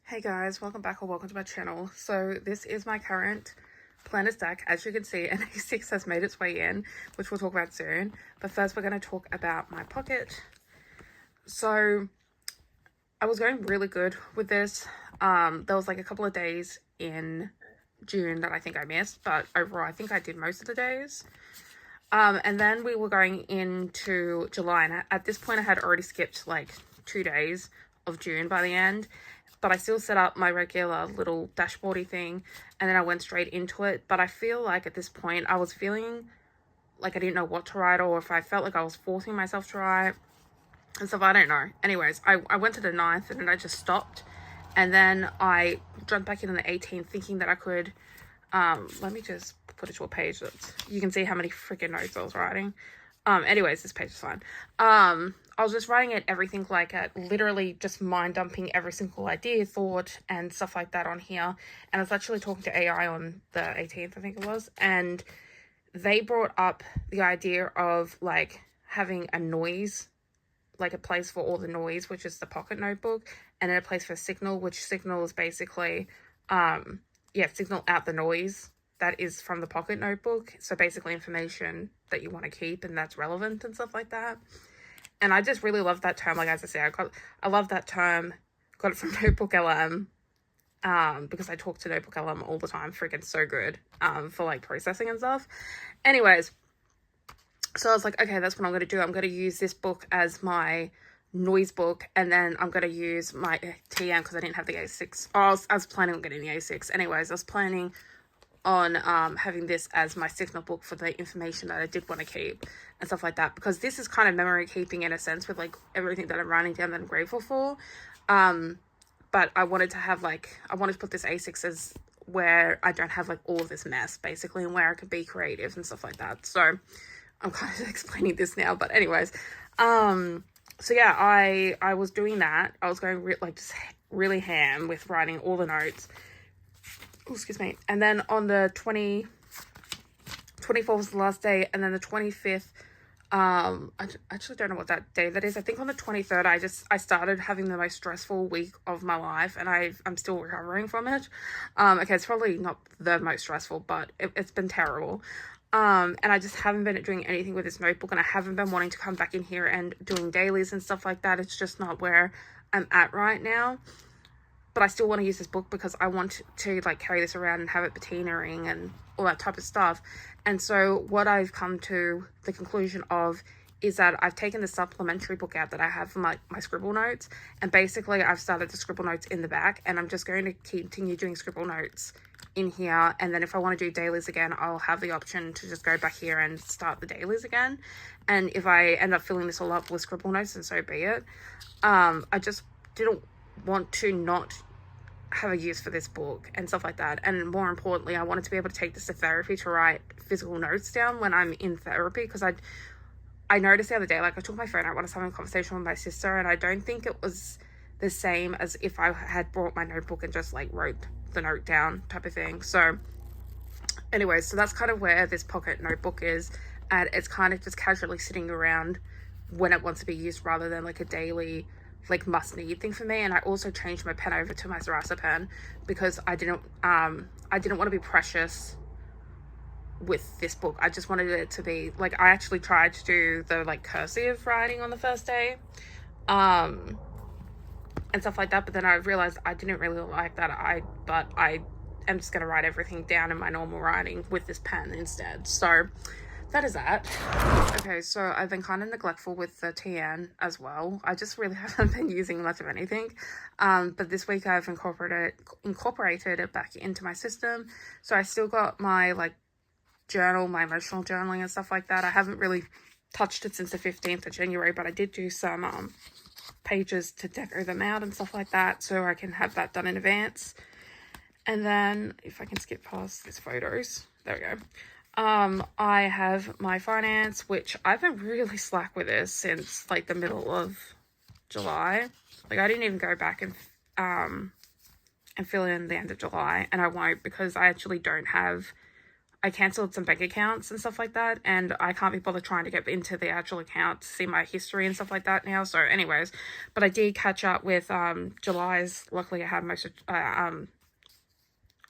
Hey guys, welcome back or welcome to my channel. So this is my current planner stack. As you can see, an A6 has made its way in, which we'll talk about soon. But first we're going to talk about my pocket. So I was going really good with this. There was like a couple of days in June that I think I missed, but overall I think I did most of the days. And then we were going into July, and at this point I had already skipped like 2 days of June by the end. But I still set up my regular little dashboardy thing, and then I went straight into it. But I feel like at this point I was feeling like I didn't know what to write, or if I felt like I was forcing myself to write and stuff. I don't know. Anyways, I went to the 9th and then I just stopped, and then I jumped back in on the 18th thinking that I could let me just put it to a page that you can see how many freaking notes I was writing. Anyways, this page is fine. I was just writing it, everything like literally just mind dumping every single idea, thought, and stuff like that on here. And I was actually talking to AI on the 18th, I think it was, and they brought up the idea of like having a noise, like a place for all the noise, which is the pocket notebook, and then a place for signal, which signal is basically, signal out the noise that is from the pocket notebook. So basically information that you want to keep and that's relevant and stuff like that. And I just really love that term. Like, as I say, I love that term. Got it from Notebook LM, because I talk to Notebook LM all the time. Freaking so good, for like processing and stuff. Anyways, so I was like, okay, that's what I'm going to do. I'm going to use this book as my noise book, and then I'm going to use my TM because I didn't have the A6. I was planning on getting the A6. Anyways, I was planning on having this as my signal book for the information that I did want to keep and stuff like that, because this is kind of memory keeping in a sense with like everything that I'm writing down that I'm grateful for. But I wanted to put this A6 as where I don't have like all of this mess basically, and where I could be creative and stuff like that. So I'm kind of explaining this now, but anyways, so yeah, I was doing that. I was going just really ham with writing all the notes. Oh, excuse me. And then on the 24th was the last day, and then the 25th, I actually don't know what that day that is. I think on the 23rd, I started having the most stressful week of my life, and I'm still recovering from it. Okay, it's probably not the most stressful, but it's been terrible. And I just haven't been doing anything with this notebook, and I haven't been wanting to come back in here and doing dailies and stuff like that. It's just not where I'm at right now. But I still want to use this book because I want to like carry this around and have it patinaing and all that type of stuff. And so what I've come to the conclusion of is that I've taken the supplementary book out that I have for my scribble notes, and basically I've started the scribble notes in the back, and I'm just going to continue doing scribble notes in here. And then if I want to do dailies again, I'll have the option to just go back here and start the dailies again. And if I end up filling this all up with scribble notes, then so be it. I just didn't want to not have a use for this book and stuff like that. And more importantly, I wanted to be able to take this to therapy to write physical notes down when I'm in therapy, because I noticed the other day, like I took my phone out when I was having a conversation with my sister, and I don't think it was the same as if I had brought my notebook and just like wrote the note down type of thing. So anyways, so that's kind of where this pocket notebook is, and it's kind of just casually sitting around when it wants to be used rather than like a daily like must need thing for me. And I also changed my pen over to my Sarasa pen because I didn't want to be precious with this book. I just wanted it to be like, I actually tried to do the like cursive writing on the first day and stuff like that, but then I realized I didn't really like that. But I am just gonna write everything down in my normal writing with this pen instead. So that is that. Okay, so I've been kind of neglectful with the TN as well. I just really haven't been using much of anything. But this week I've incorporated it back into my system. So I still got my like journal, my emotional journaling and stuff like that. I haven't really touched it since the 15th of January, but I did do some pages to deco them out and stuff like that, so I can have that done in advance. And then if I can skip past these photos, there we go. I have my finance, which I've been really slack with this since like the middle of July. Like I didn't even go back and fill in the end of July, and I won't, because I actually don't have I cancelled some bank accounts and stuff like that, and I can't be bothered trying to get into the actual account to see my history and stuff like that now. So anyways, but I did catch up with July's. Luckily I had most of I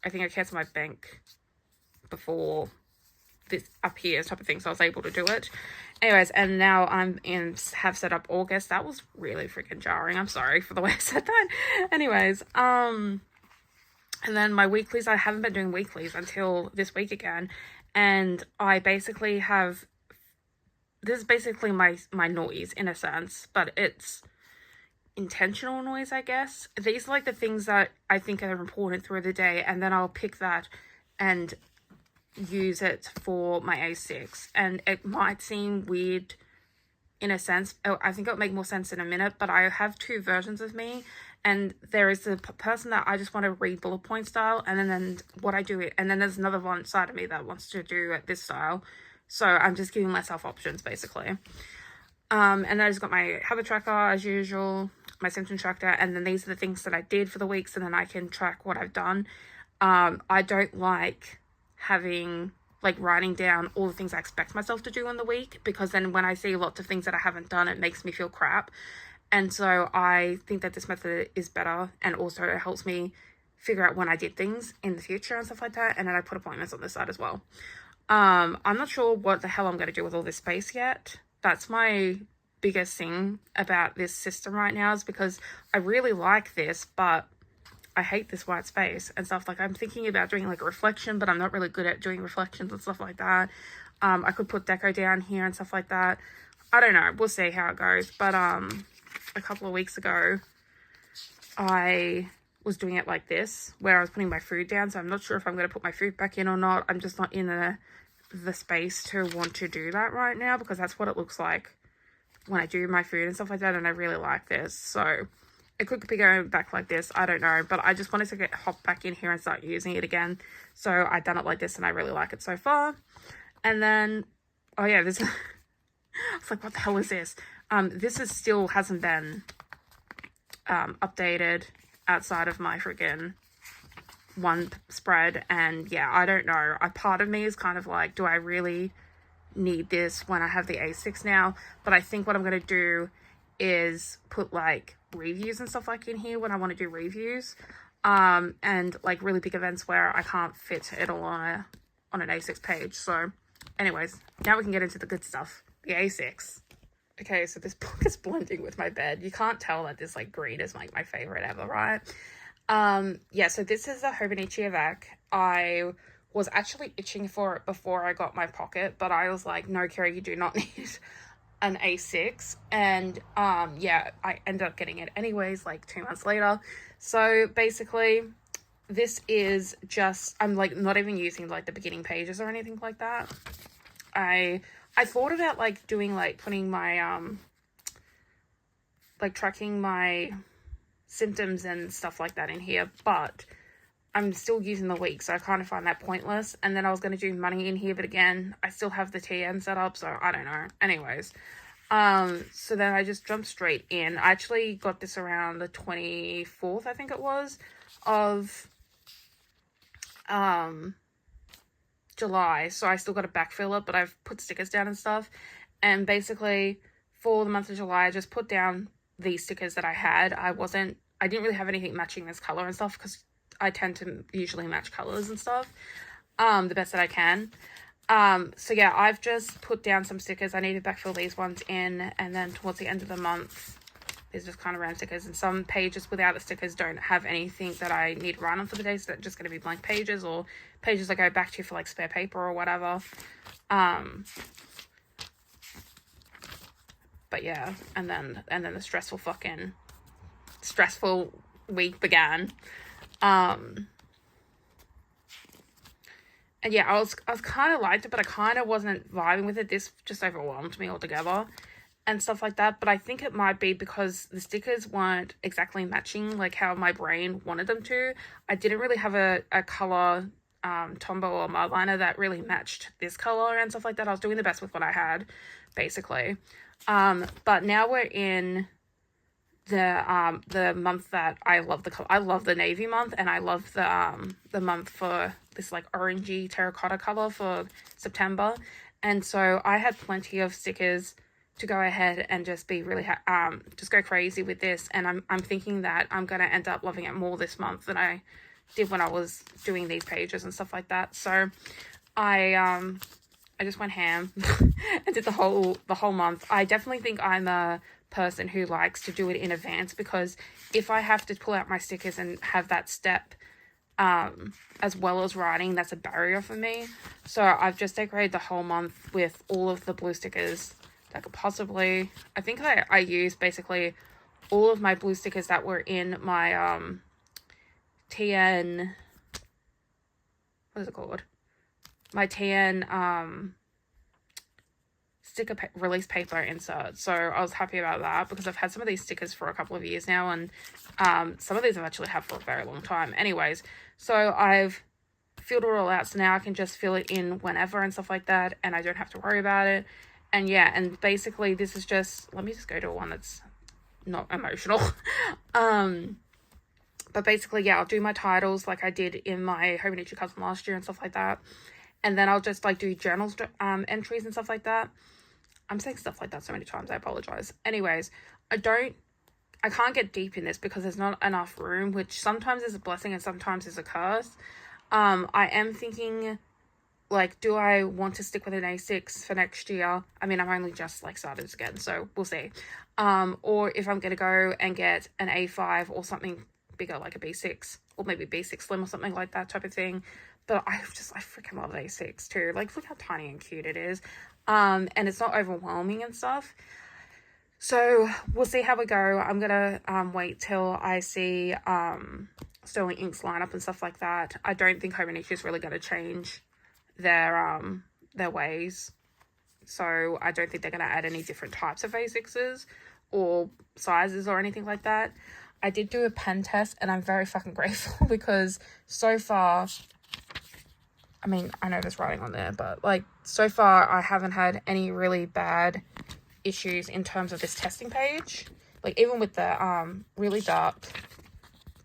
think I canceled my bank before this up here type of thing, so I was able to do it. Anyways, and now have set up August. That was really freaking jarring. I'm sorry for the way I said that. Anyways, and then my weeklies, I haven't been doing weeklies until this week again. And I basically have, this is basically my noise in a sense, but it's intentional noise, I guess. These are like the things that I think are important through the day, and then I'll pick that and use it for my A6. And it might seem weird in a sense. I think it'll make more sense in a minute, but I have two versions of me. And there is the person that I just want to read bullet point style, and then what I do, and then there's another one side of me that wants to do it this style. So I'm just giving myself options, basically. And then I just got my habit tracker as usual, my symptom tracker, and then these are the things that I did for the weeks, and then I can track what I've done. I don't like having, like, writing down all the things I expect myself to do in the week, because then when I see lots of things that I haven't done, it makes me feel crap. And so I think that this method is better, and also it helps me figure out when I did things in the future and stuff like that. And then I put appointments on this side as well. I'm not sure what the hell I'm going to do with all this space yet. That's my biggest thing about this system right now, is because I really like this, but I hate this white space and stuff. Like, I'm thinking about doing like a reflection, but I'm not really good at doing reflections and stuff like that. I could put deco down here and stuff like that. I don't know. We'll see how it goes. But a couple of weeks ago, I was doing it like this, where I was putting my food down. So I'm not sure if I'm going to put my food back in or not. I'm just not in the space to want to do that right now, because that's what it looks like when I do my food and stuff like that. And I really like this. So it could be going back like this. I don't know. But I just wanted to hop back in here and start using it again. So I've done it like this, and I really like it so far. And then, oh yeah, this... I was like, what the hell is this? This is still hasn't been updated outside of my friggin' one spread. And yeah, I don't know. A part of me is kind of like, do I really need this when I have the A6 now? But I think what I'm going to do is put like reviews and stuff like in here when I want to do reviews. And like really big events where I can't fit it all on an A6 page. So anyways, now we can get into the good stuff. The A6. Okay, so this book is blending with my bed. You can't tell that this like green is like my favorite ever, right? Yeah, so this is the Hobonichi Avec. I was actually itching for it before I got my pocket, but I was like, no, Kerry, you do not need an A6. And yeah, I ended up getting it anyways, like 2 months later. So basically, this is just, I'm like not even using like the beginning pages or anything like that. I thought about like doing like putting my like tracking my symptoms and stuff like that in here, but I'm still using the week, so I kind of find that pointless. And then I was going to do money in here, but again, I still have the TM set up, so I don't know. Anyways, so then I just jumped straight in. I actually got this around the 24th, I think it was, of July, so I still got to backfill it, but I've put stickers down and stuff. And basically for the month of July, I just put down these stickers that I had. I didn't really have anything matching this color and stuff, because I tend to usually match colors and stuff the best that I can. So yeah, I've just put down some stickers. I need to backfill these ones in, and then towards the end of the month, there's just kind of random stickers, and some pages without the stickers don't have anything that I need to write on for the day, so they're just going to be blank pages, or pages I go back to for like spare paper or whatever. But yeah, and then the stressful week began. And yeah, I was kind of liked it, but I kind of wasn't vibing with it. This just overwhelmed me altogether and stuff like that. But I think it might be because the stickers weren't exactly matching like how my brain wanted them to. I didn't really have a color Tombow or Mildliner that really matched this color and stuff like that. I was doing the best with what I had, basically. But now we're in the month that I love the color. I love the navy month, and I love the month for this like orangey terracotta color for September. And so I had plenty of stickers to go ahead and just be really just go crazy with this, and I'm thinking that I'm gonna end up loving it more this month than I did when I was doing these pages and stuff like that. So I just went ham and did the whole month. I definitely think I'm a person who likes to do it in advance, because if I have to pull out my stickers and have that step as well as writing, that's a barrier for me. So I've just decorated the whole month with all of the blue stickers that could possibly. I think I used basically all of my blue stickers that were in my TN, what is it called? My TN sticker release paper insert. So I was happy about that, because I've had some of these stickers for a couple of years now, and some of these I've actually had for a very long time. Anyways, so I've filled it all out, so now I can just fill it in whenever and stuff like that, and I don't have to worry about it. And yeah, and basically this is just, let me just go to one that's not emotional. But basically, yeah, I'll do my titles like I did in my Hobonichi custom last year and stuff like that. And then I'll just like do journals entries and stuff like that. I'm saying stuff like that so many times, I apologize. Anyways, I can't get deep in this because there's not enough room, which sometimes is a blessing and sometimes is a curse. I am thinking, like, do I want to stick with an A6 for next year? I mean, I'm only just like started again, so we'll see. Or if I'm gonna go and get an A5 or something bigger, like a B6 or maybe B6 Slim or something like that type of thing. But I freaking love A6 too. Like, look how tiny and cute it is. And it's not overwhelming and stuff. So we'll see how we go. I'm gonna wait till I see Sterling Ink's lineup and stuff like that. I don't think Hobonichi is really gonna change their ways. So I don't think they're gonna add any different types of A6s or sizes or anything like that. I did do a pen test, and I'm very fucking grateful because so far, I mean, I know there's writing on there, but like so far I haven't had any really bad issues in terms of this testing page. Like even with the really dark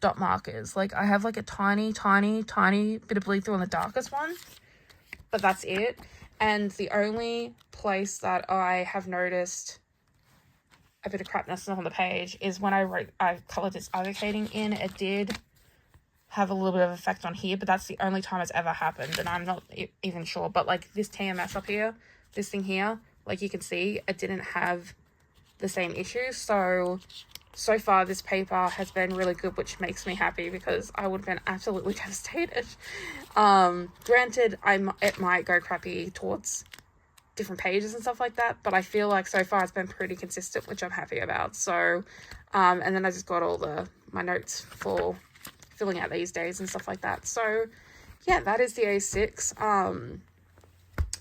dot markers, like I have like a tiny bit of bleed through on the darkest one, but that's it. And the only place that I have noticed a bit of crapness on the page is when I colored this advocating in. It did have a little bit of effect on here, but that's the only time it's ever happened, and I'm not even sure. But like this TMS up here, this thing here, like you can see, it didn't have the same issue. So far this paper has been really good, which makes me happy because I would have been absolutely devastated. Granted, it might go crappy towards different pages and stuff like that, but I feel like so far it's been pretty consistent, which I'm happy about. So and then I just got all my notes for filling out these days and stuff like that. So yeah, that is the A6.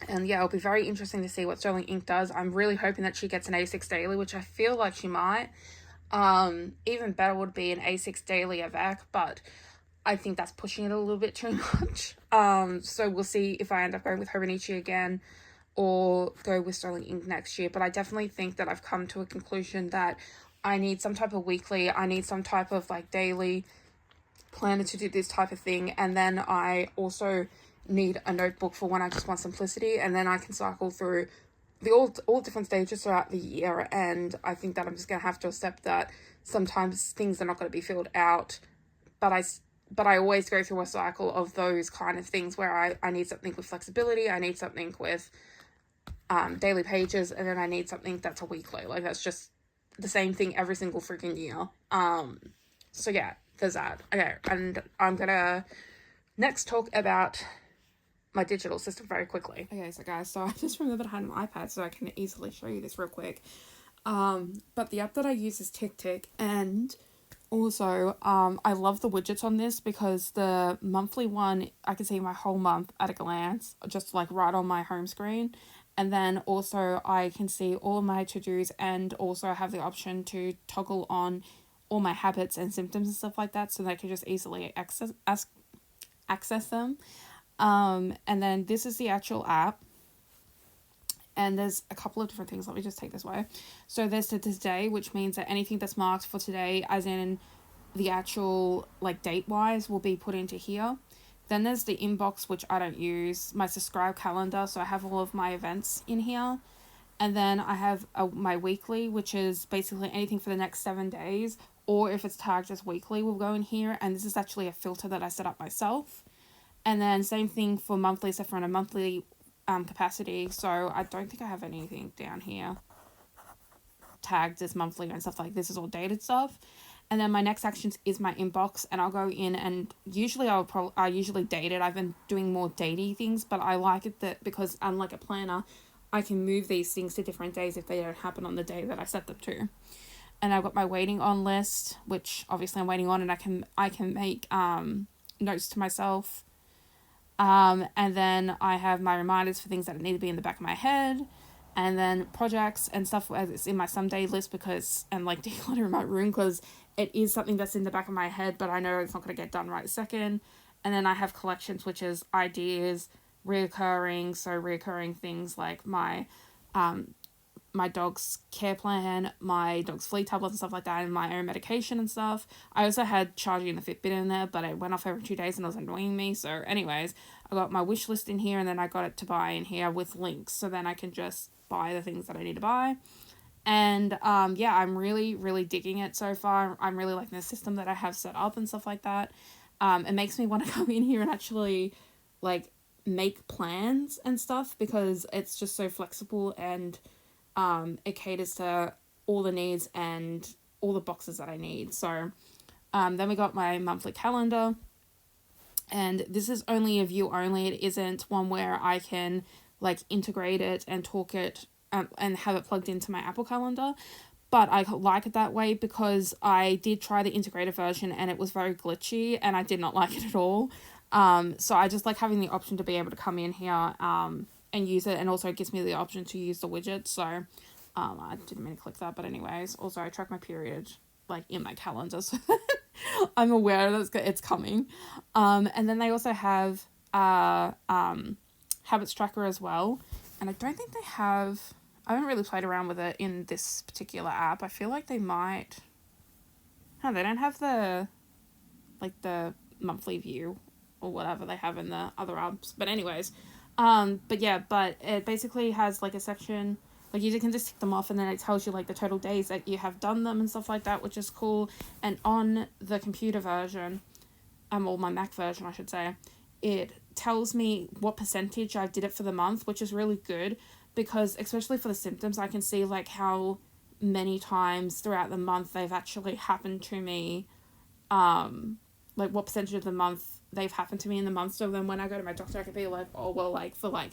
And yeah, it'll be very interesting to see what Sterling Ink does. I'm really hoping that she gets an A6 daily, which I feel like she might. Even better would be an A6 daily Avec, but I think that's pushing it a little bit too much. So we'll see if I end up going with Hobonichi again or go with Sterling Ink next year. But I definitely think that I've come to a conclusion that I need some type of weekly, I need some type of like daily planner to do this type of thing. And then I also need a notebook for when I just want simplicity, and then I can cycle through the all different stages throughout the year. And I think that I'm just gonna have to accept that sometimes things are not going to be filled out, but I always go through a cycle of those kind of things where I need something with flexibility, I need something with daily pages, and then I need something that's a weekly. Like that's just the same thing every single freaking year. So yeah, there's that. Okay, and I'm gonna next talk about my digital system very quickly. Okay, so guys, so I just remembered I had an iPad, so I can easily show you this real quick. But the app that I use is TickTick, and also I love the widgets on this because the monthly one, I can see my whole month at a glance, just like right on my home screen. And then also I can see all my to-dos, and also have the option to toggle on all my habits and symptoms and stuff like that, so that I can just easily access them. And then this is the actual app, And there's a couple of different things. Let me just take this away. So there's the today, which means that anything that's marked for today, as in the actual like date wise, will be put into here. Then there's the inbox, which I don't use, my subscribe calendar, so I have all of my events in here. And then I have my weekly, which is basically anything for the next 7 days, or if it's tagged as weekly will go in here. And this is actually a filter that I set up myself. And then same thing for monthly, except for on a monthly capacity. So I don't think I have anything down here tagged as monthly and stuff like this. Is all dated stuff. And then my next actions is my inbox, and I'll go in and usually I usually date it. I've been doing more datey things, but I like it that because unlike a planner, I can move these things to different days if they don't happen on the day that I set them to. And I've got my waiting on list, which obviously I'm waiting on, and I can make notes to myself. And then I have my reminders for things that need to be in the back of my head, and then projects and stuff as it's in my someday list and like decluttering my room because it is something that's in the back of my head, but I know it's not going to get done right second. And then I have collections, which is ideas, reoccurring things like my dog's care plan, my dog's flea tablets and stuff like that, and my own medication and stuff. I also had charging the Fitbit in there, but it went off every 2 days and it was annoying me. So anyways, I got my wish list in here, and then I got it to buy in here with links, so then I can just buy the things that I need to buy. And yeah, I'm really, really digging it so far. I'm really liking the system that I have set up and stuff like that. It makes me want to come in here and actually like make plans and stuff because it's just so flexible, and it caters to all the needs and all the boxes that I need. So then we got my monthly calendar, and this is only a view only. It isn't one where I can like integrate it and talk it and have it plugged into my Apple Calendar. But I like it that way because I did try the integrated version and it was very glitchy and I did not like it at all. So I just like having the option to be able to come in here and use it, and also it gives me the option to use the widget. So I didn't mean to click that, but anyways, also I track my period like in my calendar, so I'm aware that it's coming. And then they also have habits tracker as well, and I don't think they have. I haven't really played around with it in this particular app. I feel like they might. No, they don't have the monthly view or whatever they have in the other apps. But anyways, but yeah, but it basically has like a section, like you can just tick them off, and then it tells you like the total days that you have done them and stuff like that, which is cool. And on the computer version, or my Mac version, I should say, it tells me what percentage I did it for the month, which is really good because especially for the symptoms, I can see like how many times throughout the month they've actually happened to me, like what percentage of the month they've happened to me in the month. So then when I go to my doctor, I can be like, oh, well, like for like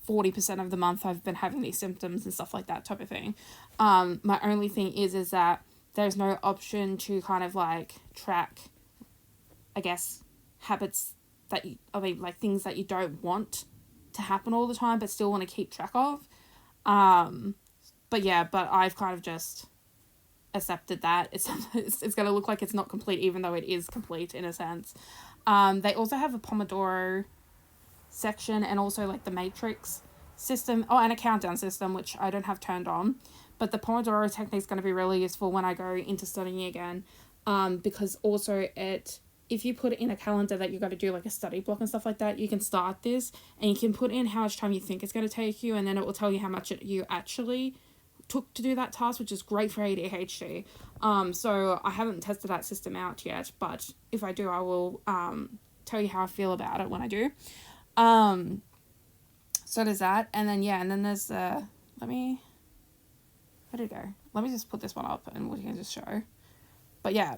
40% of the month I've been having these symptoms and stuff like that type of thing. My only thing is that there's no option to kind of like track, I guess, habits that you, I mean, like things that you don't want to happen all the time but still want to keep track of. But yeah, but I've kind of just accepted that it's going to look like it's not complete even though it is complete in a sense. They also have a Pomodoro section and also like the matrix system, and a countdown system, which I don't have turned on, but the Pomodoro technique is going to be really useful when I go into studying again, because also if you put it in a calendar that you got to do like a study block and stuff like that, you can start this and you can put in how much time you think it's going to take you, and then it will tell you how much you actually took to do that task, which is great for ADHD. So I haven't tested that system out yet, but if I do, I will tell you how I feel about it when I do. So there's that, and then yeah, and then there's the, where did it go? Let me just put this one up and we can just show. But yeah,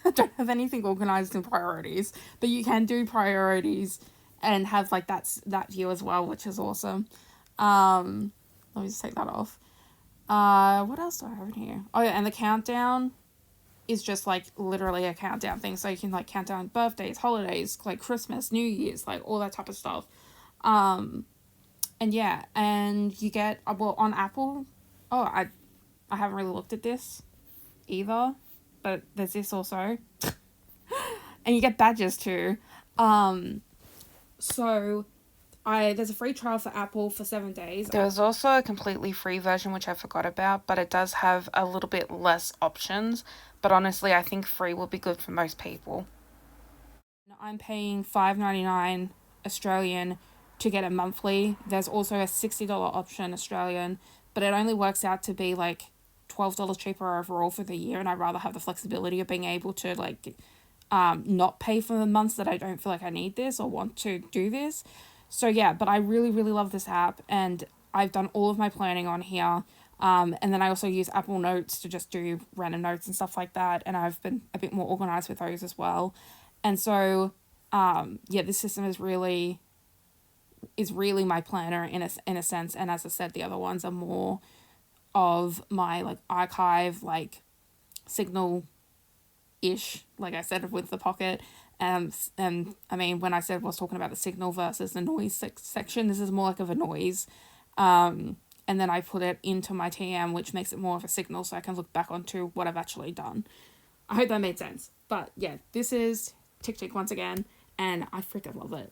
I don't have anything organized in priorities, but you can do priorities and have like that view as well, which is awesome. Let me just take that off. What else do I have in here? Oh yeah, and the countdown is just like literally a countdown thing, so you can like count down birthdays, holidays, like Christmas, New Year's, like all that type of stuff. And yeah, and you get, well, on Apple, I haven't really looked at this either, but there's this also. And you get badges too. So there's a free trial for Apple for 7 days. There's also a completely free version, which I forgot about, but it does have a little bit less options. But honestly, I think free will be good for most people. I'm paying $5.99 Australian to get a monthly. There's also a $60 option Australian, but it only works out to be like $12 cheaper overall for the year, and I'd rather have the flexibility of being able to like not pay for the months that I don't feel like I need this or want to do this. So yeah, but I really, really love this app, and I've done all of my planning on here. And then I also use Apple Notes to just do random notes and stuff like that, and I've been a bit more organized with those as well. And so, yeah, this system is really my planner in a sense. And as I said, the other ones are more of my like archive, like Signal ish, like I said with the Pocket. And I mean, when I was talking about the Signal versus the noise section, this is more like of a noise. And then I put it into my TM, which makes it more of a Signal, so I can look back onto what I've actually done. I hope that made sense. But yeah, this is Tick Tick once again, and I freaking love it.